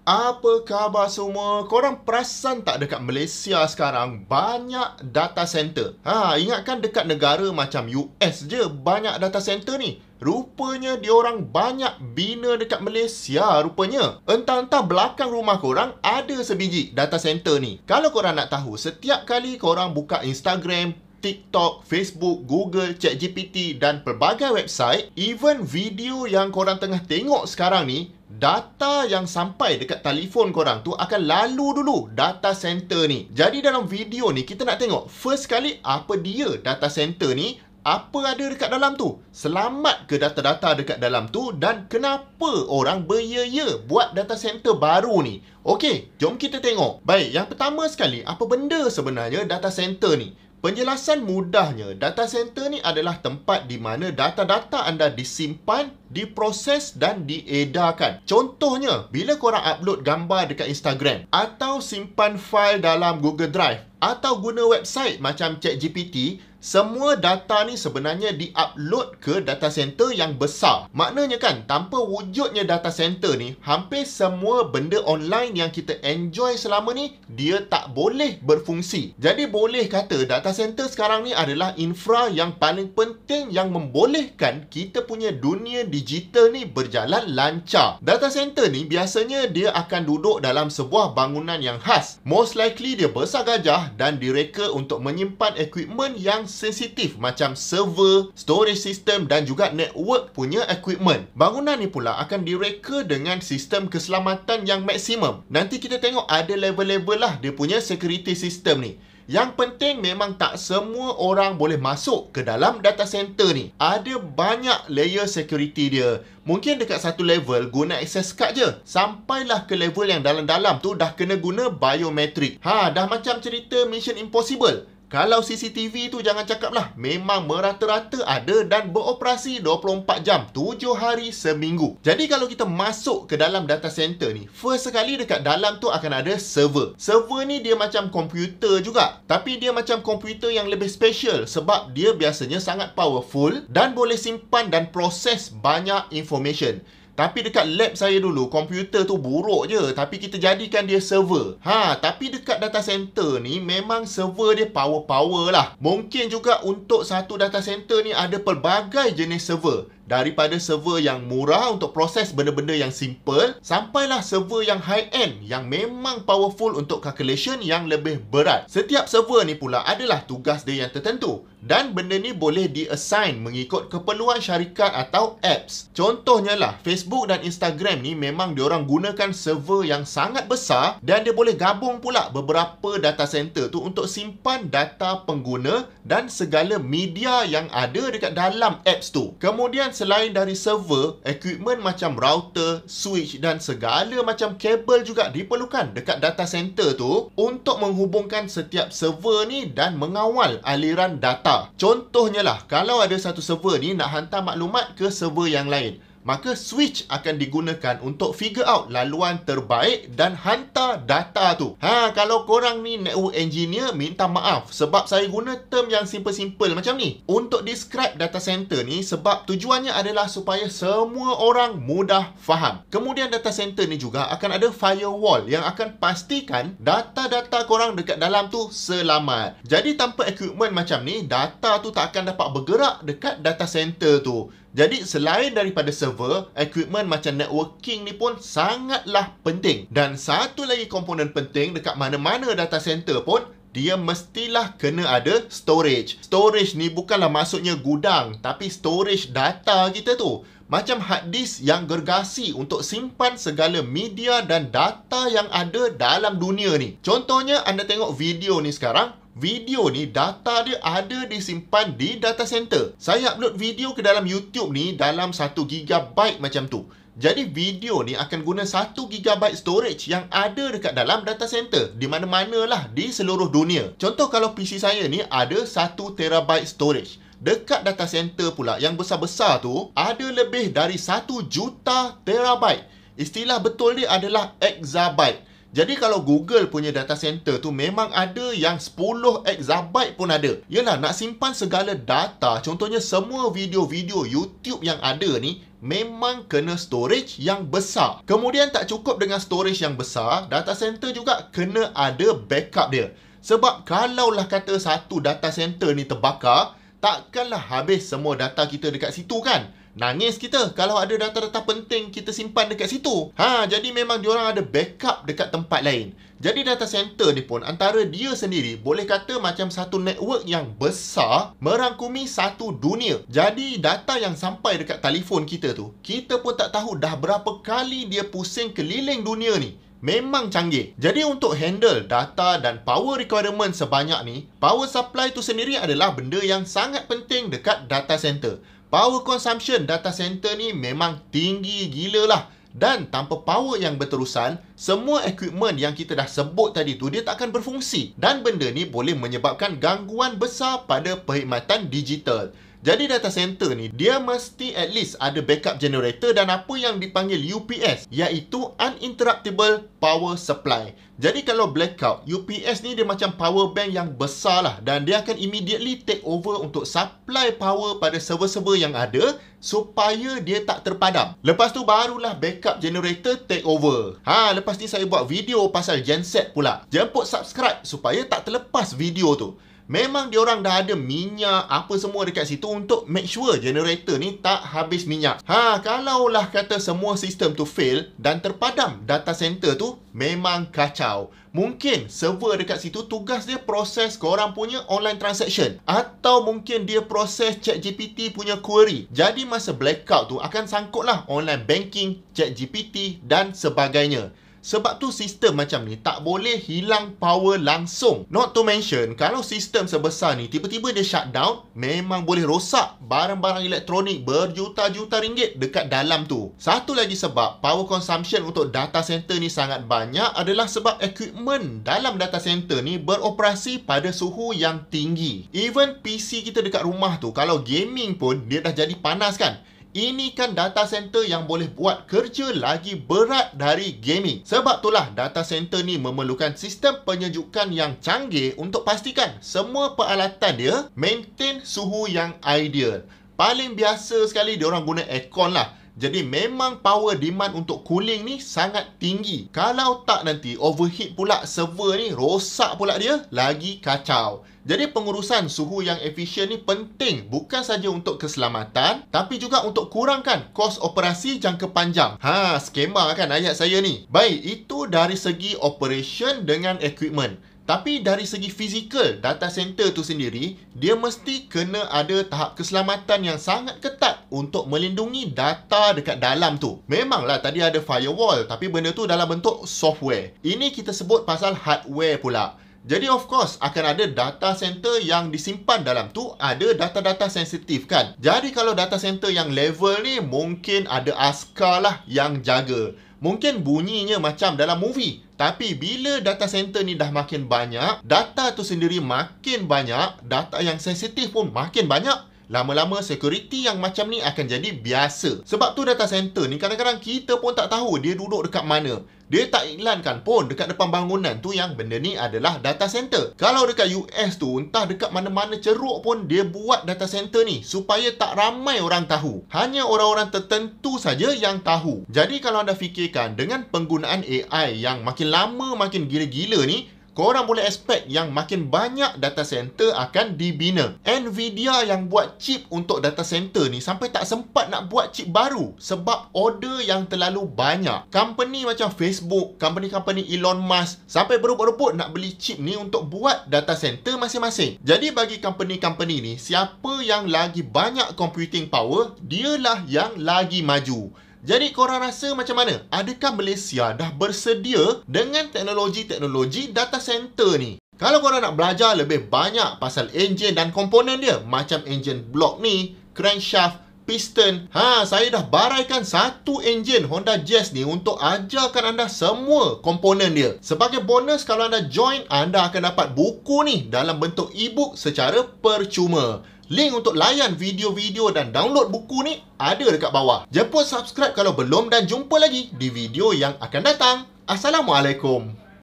Apa khabar semua? Korang perasan tak dekat Malaysia sekarang banyak data center? Ingatkan dekat negara macam US je banyak data center ni. Rupanya diorang banyak bina dekat Malaysia rupanya. Entah-entah belakang rumah korang ada sebiji data center ni. Kalau korang nak tahu, setiap kali korang buka Instagram, TikTok, Facebook, Google, ChatGPT dan pelbagai website, even video yang korang tengah tengok sekarang ni, data yang sampai dekat telefon korang tu akan lalu dulu data center ni. Jadi dalam video ni kita nak tengok first kali apa dia data center ni, apa ada dekat dalam tu, selamat ke data-data dekat dalam tu dan kenapa orang berya-ya buat data center baru ni. Okey, jom kita tengok. Baik, yang pertama sekali, apa benda sebenarnya data center ni? Penjelasan mudahnya, data center ni adalah tempat di mana data-data anda disimpan, diproses dan diedarkan. Contohnya, bila korang upload gambar dekat Instagram atau simpan file dalam Google Drive atau guna website macam ChatGPT, semua data ni sebenarnya di-upload ke data center yang besar. Maknanya kan, tanpa wujudnya data center ni, hampir semua benda online yang kita enjoy selama ni, dia tak boleh berfungsi. Jadi boleh kata data center sekarang ni adalah infra yang paling penting yang membolehkan kita punya dunia digital ni berjalan lancar. Data center ni biasanya dia akan duduk dalam sebuah bangunan yang khas. Most likely dia besar gajah dan direka untuk menyimpan equipment yang sensitif macam server, storage system dan juga network punya equipment. Bangunan ni pula akan direka dengan sistem keselamatan yang maksimum. Nanti kita tengok ada level-level lah dia punya security system ni. Yang penting memang tak semua orang boleh masuk ke dalam data center ni. Ada banyak layer security dia. Mungkin dekat satu level guna access card je. Sampailah ke level yang dalam-dalam tu dah kena guna biometrik. Dah macam cerita Mission Impossible. Kalau CCTV tu jangan cakap lah. Memang merata-rata ada dan beroperasi 24 jam, 7 hari seminggu. Jadi kalau kita masuk ke dalam data center ni, first sekali dekat dalam tu akan ada server. Server ni dia macam komputer juga. Tapi dia macam komputer yang lebih special sebab dia biasanya sangat powerful dan boleh simpan dan proses banyak information. Tapi dekat lab saya dulu, komputer tu buruk je. Tapi kita jadikan dia server. Tapi dekat data center ni, memang server dia power-power lah. Mungkin juga untuk satu data center ni ada pelbagai jenis server. Daripada server yang murah untuk proses benda-benda yang simple, sampailah server yang high-end yang memang powerful untuk calculation yang lebih berat. Setiap server ni pula adalah tugas dia yang tertentu. Dan benda ni boleh di-assign mengikut keperluan syarikat atau apps. Contohnya lah, Facebook dan Instagram ni memang diorang gunakan server yang sangat besar dan dia boleh gabung pula beberapa data center tu untuk simpan data pengguna dan segala media yang ada dekat dalam apps tu. Kemudian selain dari server, equipment macam router, switch dan segala macam kabel juga diperlukan dekat data center tu untuk menghubungkan setiap server ni dan mengawal aliran data. Contohnya lah, kalau ada satu server ni nak hantar maklumat ke server yang lain, maka switch akan digunakan untuk figure out laluan terbaik dan hantar data tu. Kalau korang ni network engineer, minta maaf sebab saya guna term yang simple-simple macam ni untuk describe data center ni sebab tujuannya adalah supaya semua orang mudah faham. Kemudian data center ni juga akan ada firewall yang akan pastikan data-data korang dekat dalam tu selamat. Jadi tanpa equipment macam ni, data tu tak akan dapat bergerak dekat data center tu. Jadi selain daripada server, equipment macam networking ni pun sangatlah penting. Dan satu lagi komponen penting dekat mana-mana data center pun, dia mestilah kena ada storage. Storage ni bukanlah maksudnya gudang, tapi storage data kita tu. Macam hard disk yang gergasi untuk simpan segala media dan data yang ada dalam dunia ni. Contohnya anda tengok video ni sekarang. Video ni data dia ada disimpan di data center. Saya upload video ke dalam YouTube ni dalam 1 GB macam tu. Jadi video ni akan guna 1 GB storage yang ada dekat dalam data center di mana-mana lah di seluruh dunia. Contoh kalau PC saya ni ada 1 TB storage. Dekat data center pula yang besar-besar tu ada lebih dari 1 juta terabyte. Istilah betul dia adalah exabyte. Jadi kalau Google punya data center tu memang ada yang 10 exabyte pun ada. Yelah, nak simpan segala data, contohnya semua video-video YouTube yang ada ni, memang kena storage yang besar. Kemudian tak cukup dengan storage yang besar, data center juga kena ada backup dia. Sebab kalaulah kata satu data center ni terbakar, takkanlah habis semua data kita dekat situ kan? Nangis kita kalau ada data-data penting kita simpan dekat situ. Jadi memang diorang ada backup dekat tempat lain. Jadi data center ni pun antara dia sendiri boleh kata macam satu network yang besar merangkumi satu dunia. Jadi data yang sampai dekat telefon kita tu, kita pun tak tahu dah berapa kali dia pusing keliling dunia ni. Memang canggih. Jadi untuk handle data dan power requirement sebanyak ni, power supply tu sendiri adalah benda yang sangat penting dekat data center. Power consumption data center ni memang tinggi gila lah. Dan tanpa power yang berterusan, semua equipment yang kita dah sebut tadi tu dia tak akan berfungsi. Dan benda ni boleh menyebabkan gangguan besar pada perkhidmatan digital. Jadi data center ni, dia mesti at least ada backup generator dan apa yang dipanggil UPS, iaitu Uninterruptible Power Supply. Jadi kalau blackout, UPS ni dia macam power bank yang besar lah dan dia akan immediately take over untuk supply power pada server-server yang ada supaya dia tak terpadam. Lepas tu barulah backup generator take over. Lepas ni saya buat video pasal genset pula. Jemput subscribe supaya tak terlepas video tu. Memang diorang dah ada minyak apa semua dekat situ untuk make sure generator ni tak habis minyak. Kalaulah kata semua sistem tu fail dan terpadam data center tu, memang kacau. Mungkin server dekat situ tugas dia proses korang punya online transaction. Atau mungkin dia proses ChatGPT punya query. Jadi masa blackout tu akan sangkutlah online banking, ChatGPT dan sebagainya. Sebab tu sistem macam ni tak boleh hilang power langsung. Not to mention, kalau sistem sebesar ni tiba-tiba dia shutdown, memang boleh rosak barang-barang elektronik berjuta-juta ringgit dekat dalam tu. Satu lagi sebab power consumption untuk data center ni sangat banyak adalah sebab equipment dalam data center ni beroperasi pada suhu yang tinggi. Even PC kita dekat rumah tu, kalau gaming pun dia dah jadi panas kan. Ini kan data center yang boleh buat kerja lagi berat dari gaming. Sebab itulah data center ni memerlukan sistem penyejukan yang canggih untuk pastikan semua peralatan dia maintain suhu yang ideal. Paling biasa sekali diorang guna aircon lah. Jadi memang power demand untuk cooling ni sangat tinggi. Kalau tak nanti overheat pula server ni, rosak pula dia, lagi kacau. Jadi pengurusan suhu yang efisien ni penting bukan saja untuk keselamatan tapi juga untuk kurangkan kos operasi jangka panjang. Skema kan ayat saya ni. Baik, itu dari segi operation dengan equipment. Tapi dari segi fizikal, data center tu sendiri, dia mesti kena ada tahap keselamatan yang sangat ketat untuk melindungi data dekat dalam tu. Memanglah tadi ada firewall, tapi benda tu dalam bentuk software. Ini kita sebut pasal hardware pula. Jadi of course akan ada data center yang disimpan dalam tu ada data-data sensitif kan. Jadi kalau data center yang level ni mungkin ada askar lah yang jaga. Mungkin bunyinya macam dalam movie. Tapi bila data center ni dah makin banyak, data tu sendiri makin banyak, data yang sensitif pun makin banyak. Lama-lama security yang macam ni akan jadi biasa. Sebab tu data center ni kadang-kadang kita pun tak tahu dia duduk dekat mana. Dia tak iklankan pun dekat depan bangunan tu yang benda ni adalah data center. Kalau dekat US tu, entah dekat mana-mana ceruk pun dia buat data center ni supaya tak ramai orang tahu. Hanya orang-orang tertentu saja yang tahu. Jadi kalau anda fikirkan dengan penggunaan AI yang makin lama makin gila-gila ni, korang boleh expect yang makin banyak data center akan dibina. Nvidia yang buat chip untuk data center ni sampai tak sempat nak buat chip baru sebab order yang terlalu banyak. Company macam Facebook, company-company Elon Musk sampai berebut-rebut nak beli chip ni untuk buat data center masing-masing. Jadi bagi company-company ni, siapa yang lagi banyak computing power, dialah yang lagi maju. Jadi korang rasa macam mana? Adakah Malaysia dah bersedia dengan teknologi-teknologi data center ni? Kalau korang nak belajar lebih banyak pasal enjin dan komponen dia, macam enjin block ni, crankshaft, piston, saya dah baraikan satu enjin Honda Jazz ni untuk ajarkan anda semua komponen dia. Sebagai bonus, kalau anda join, anda akan dapat buku ni dalam bentuk e-book secara percuma. Link untuk layan video-video dan download buku ni ada dekat bawah. Jemput subscribe kalau belum dan jumpa lagi di video yang akan datang. Assalamualaikum.